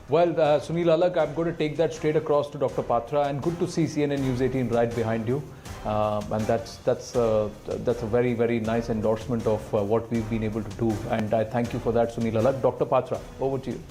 Well, Sunil Alak, I'm going to take that straight across to Dr. Patra, and good to see CNN News 18 right behind you. And that's a very, very nice endorsement of what we've been able to do. And I thank you for that, Sunil Alak. Dr. Patra, over to you.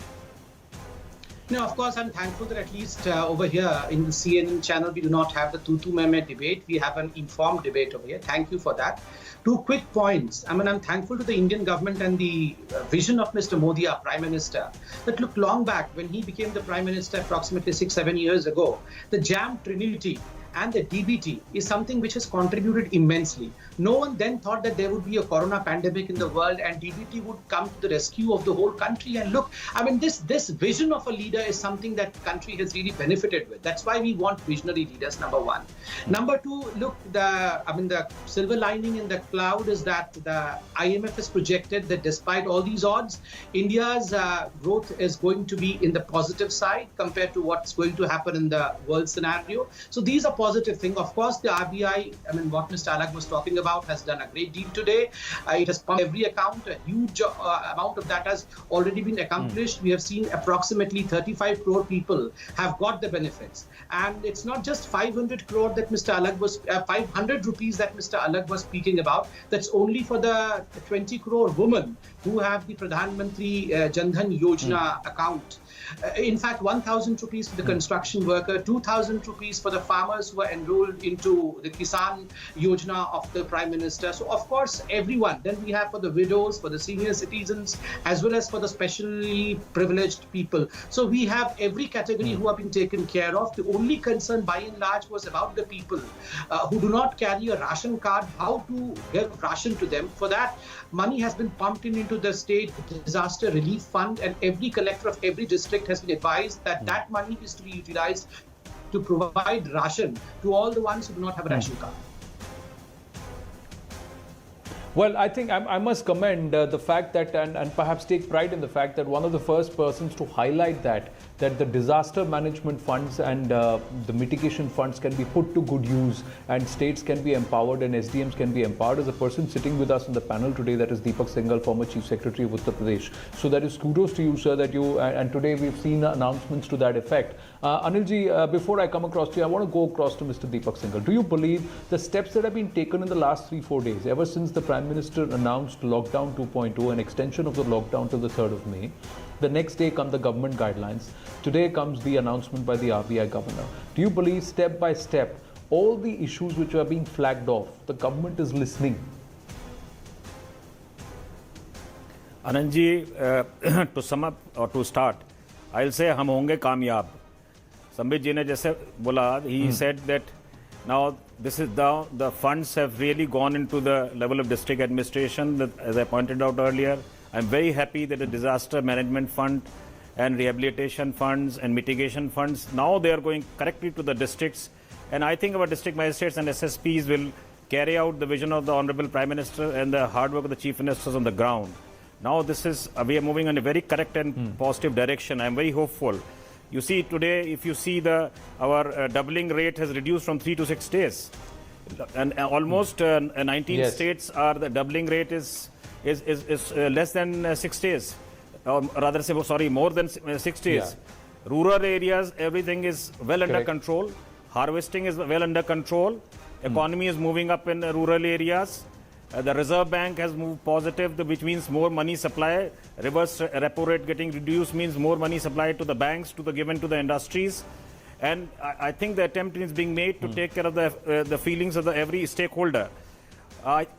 No, of course, I'm thankful that at least over here in the CNN channel, we do not have the tutu meme debate. We have an informed debate over here. Thank you for that. Two quick points. I mean, I'm thankful to the Indian government and the vision of Mr. Modi, our Prime Minister, that look long back when he became the Prime Minister approximately 6-7 years ago, the JAM Trinity and the DBT is something which has contributed immensely. No one then thought that there would be a corona pandemic in the world and DBT would come to the rescue of the whole country. And look, I mean, this vision of a leader is something that the country has really benefited with. That's why we want visionary leaders, number one. Number two, look, the silver lining in the cloud is that the IMF has projected that despite all these odds, India's growth is going to be in the positive side compared to what's going to happen in the world scenario. So these are positive thing. Of course, the RBI, I mean, what Mr. Alak was talking about, has done a great deal today. It has pumped every account. A huge amount of that has already been accomplished. We have seen approximately 35 crore people have got the benefits. And it's not just 500 crore that Mr. Alak was, 500 rupees that Mr. Alak was speaking about. That's only for the 20 crore women who have the Pradhan Mantri Jan Dhan Yojana account. In fact, 1,000 rupees for the construction worker, 2,000 rupees for the farmers who are enrolled into the Kisan Yojana of the Prime Minister. So, of course, everyone. Then we have for the widows, for the senior citizens, as well as for the specially privileged people. So we have every category who have been taken care of. The only concern, by and large, was about the people who do not carry a ration card, how to give ration to them. For that, money has been pumped into the state disaster relief fund, and every collector of every district has been advised that that money is to be utilized to provide ration to all the ones who do not have a ration card. Well, I think I must commend the fact that, and perhaps take pride in the fact that one of the first persons to highlight that the disaster management funds and the mitigation funds can be put to good use, and states can be empowered and SDMs can be empowered. As a person sitting with us on the panel today, that is Deepak Singhal, former Chief Secretary of Uttar Pradesh. So that is kudos to you, sir, that you, and today we've seen announcements to that effect. Anilji, before I come across to you, I want to go across to Mr. Deepak Singhal. Do you believe the steps that have been taken in the last 3-4 days, ever since the Prime Minister announced lockdown 2.0, an extension of the lockdown to the 3rd of May, the next day come the government guidelines, today comes the announcement by the RBI governor. Do you believe step by step, all the issues which are being flagged off, the government is listening? Anand ji, to sum up or to start, I'll say हम होंगे कामयाब. संबित जी ने जैसे बोला, he said that now this is the funds have really gone into the level of district administration. As I pointed out earlier, I'm very happy that the disaster management fund and rehabilitation funds and mitigation funds, now they are going correctly to the districts. And I think our district magistrates and SSPs will carry out the vision of the Honorable Prime Minister and the hard work of the Chief Ministers on the ground. Now we are moving in a very correct and positive direction. I'm very hopeful. You see today, if you see our doubling rate has reduced from 3 to 6 days, and almost 19 states are the doubling rate is less than 6 days, or rather say sorry, more than 6 days. Yeah. Rural areas, everything is well under control. Harvesting is well under control. Economy is moving up in rural areas. The Reserve Bank has moved positive, which means more money supply. Reverse repo rate getting reduced means more money supplied to the banks, given to the industries. And I think the attempt is being made to take care of the feelings of every stakeholder.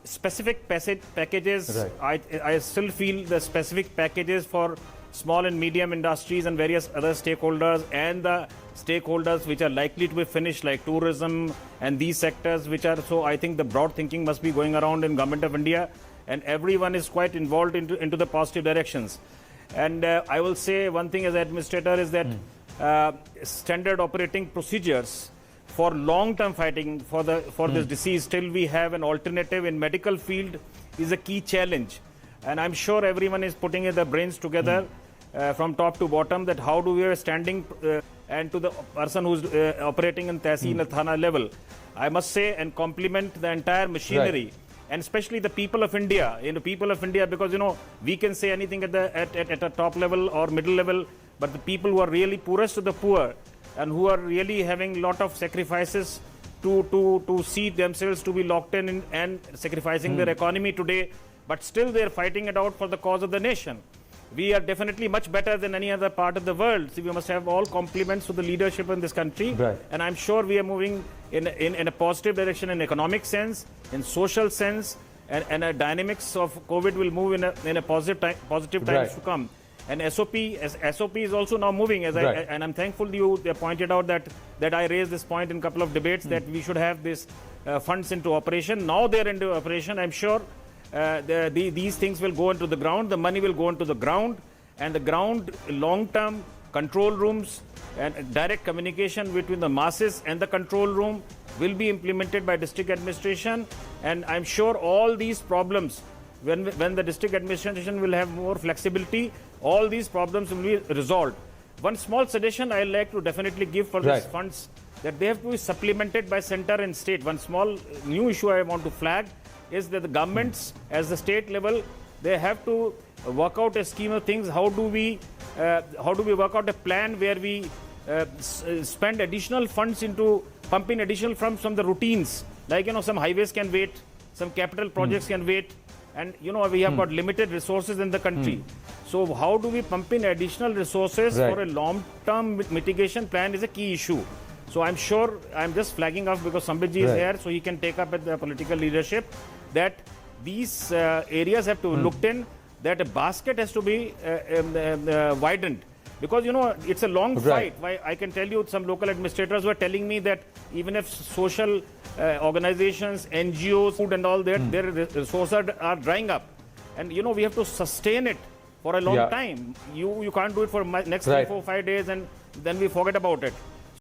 Specific packages, I still feel the specific packages for small and medium industries and various other stakeholders, and the stakeholders which are likely to be finished, like tourism and these sectors which are, so I think the broad thinking must be going around in Government of India, and everyone is quite involved into the positive directions. And I will say one thing as administrator is that standard operating procedures for long-term fighting for this disease, till we have an alternative in medical field, is a key challenge. And I'm sure everyone is putting their brains together from top to bottom, that how do we are standing, and to the person who's operating in Tehsil and Thana level, I must say and compliment the entire machinery, and especially the people of India, because we can say anything at a top level or middle level, but the people who are really poorest of the poor and who are really having a lot of sacrifices to see themselves to be locked in and sacrificing their economy today, but still they're fighting it out for the cause of the nation. We are definitely much better than any other part of the world. So we must have all compliments to the leadership in this country. Right. And I'm sure we are moving in a positive direction in economic sense, in social sense, and a dynamics of COVID will move in a positive times Right. to come. And SOP is also now moving, Right. and I'm thankful you pointed out that I raised this point in a couple of debates that we should have this funds into operation. Now they're into operation. I'm sure these things will go into the ground. The money will go into the ground, and the ground long-term control rooms and direct communication between the masses and the control room will be implemented by district administration. And I'm sure all these problems, when the district administration will have more flexibility, all these problems will be resolved. One small suggestion I like to definitely give for Right. these funds, that they have to be supplemented by center and state. One small new issue I want to flag is that the governments, as the state level, they have to work out a scheme of things. How do we work out a plan where we spend additional funds into pumping additional funds from the routines? Like, some highways can wait, some capital projects can wait, and we have got limited resources in the country. So how do we pump in additional resources Right. for a long-term mitigation plan is a key issue. So I'm sure, I'm just flagging off because Sambit ji is Right. here, so he can take up with the political leadership that these areas have to be looked in, that a basket has to be widened. Because, it's a long Right. fight. Why I can tell you, some local administrators were telling me that even if social organizations, NGOs, food and all that, their resources are drying up. And, we have to sustain it for a long Yeah. time. You can't do it for next Right. 3, 4, 5 days and then we forget about it.